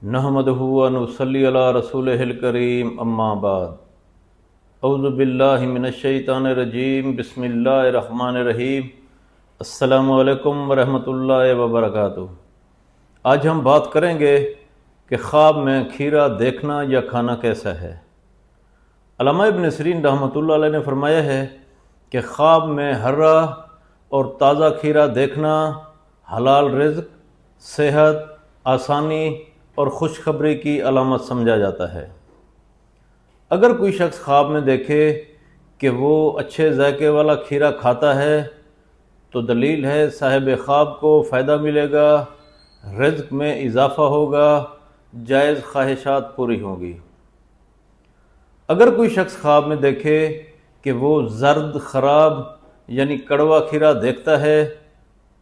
نحمدہ و نصلی علی رسولہ الکریم اما بعد اعوذ باللہ من الشیطان الرجیم بسم اللہ الرحمن الرحیم السلام علیکم ورحمۃ اللہ وبرکاتہ۔ آج ہم بات کریں گے کہ خواب میں کھیرا دیکھنا یا کھانا کیسا ہے۔ علامہ ابن سیرین رحمۃ اللہ علیہ نے فرمایا ہے کہ خواب میں ہرا اور تازہ کھیرا دیکھنا حلال رزق، صحت، آسانی اور خوشخبری کی علامت سمجھا جاتا ہے۔ اگر کوئی شخص خواب میں دیکھے کہ وہ اچھے ذائقے والا کھیرا کھاتا ہے تو دلیل ہے صاحب خواب کو فائدہ ملے گا، رزق میں اضافہ ہوگا، جائز خواہشات پوری ہوں گی۔ اگر کوئی شخص خواب میں دیکھے کہ وہ زرد، خراب یعنی کڑوا کھیرا دیکھتا ہے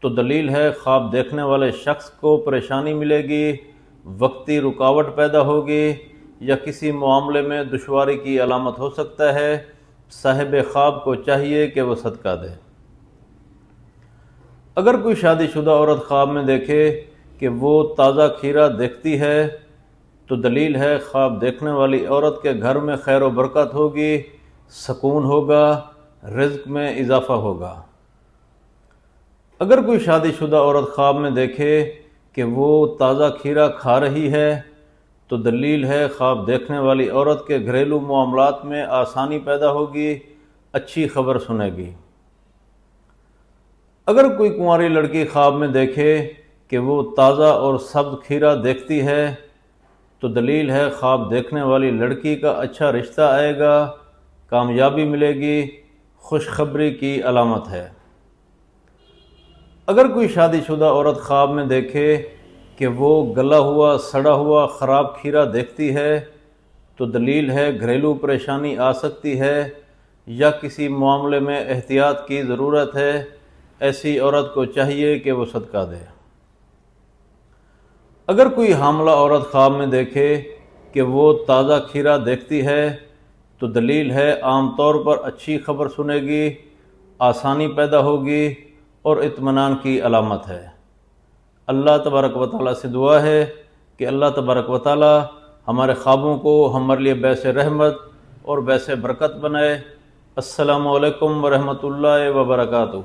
تو دلیل ہے خواب دیکھنے والے شخص کو پریشانی ملے گی، وقتی رکاوٹ پیدا ہوگی یا کسی معاملے میں دشواری کی علامت ہو سکتا ہے۔ صاحب خواب کو چاہیے کہ وہ صدقہ دے۔ اگر کوئی شادی شدہ عورت خواب میں دیکھے کہ وہ تازہ کھیرا دیکھتی ہے تو دلیل ہے خواب دیکھنے والی عورت کے گھر میں خیر و برکت ہوگی، سکون ہوگا، رزق میں اضافہ ہوگا۔ اگر کوئی شادی شدہ عورت خواب میں دیکھے کہ وہ تازہ کھیرا کھا رہی ہے تو دلیل ہے خواب دیکھنے والی عورت کے گھریلو معاملات میں آسانی پیدا ہوگی، اچھی خبر سنے گی۔ اگر کوئی کنواری لڑکی خواب میں دیکھے کہ وہ تازہ اور سبز کھیرا دیکھتی ہے تو دلیل ہے خواب دیکھنے والی لڑکی کا اچھا رشتہ آئے گا، کامیابی ملے گی، خوشخبری کی علامت ہے۔ اگر کوئی شادی شدہ عورت خواب میں دیکھے کہ وہ گلا ہوا، سڑا ہوا، خراب کھیرا دیکھتی ہے تو دلیل ہے گھریلو پریشانی آ سکتی ہے یا کسی معاملے میں احتیاط کی ضرورت ہے۔ ایسی عورت کو چاہیے کہ وہ صدقہ دے۔ اگر کوئی حاملہ عورت خواب میں دیکھے کہ وہ تازہ کھیرا دیکھتی ہے تو دلیل ہے عام طور پر اچھی خبر سنے گی، آسانی پیدا ہوگی اور اطمینان کی علامت ہے۔ اللہ تبارک و تعالیٰ سے دعا ہے کہ اللہ تبارک و تعالیٰ ہمارے خوابوں کو ہمارے لیے باعث رحمت اور باعث برکت بنائے۔ السلام علیکم ورحمۃ اللہ وبرکاتہ۔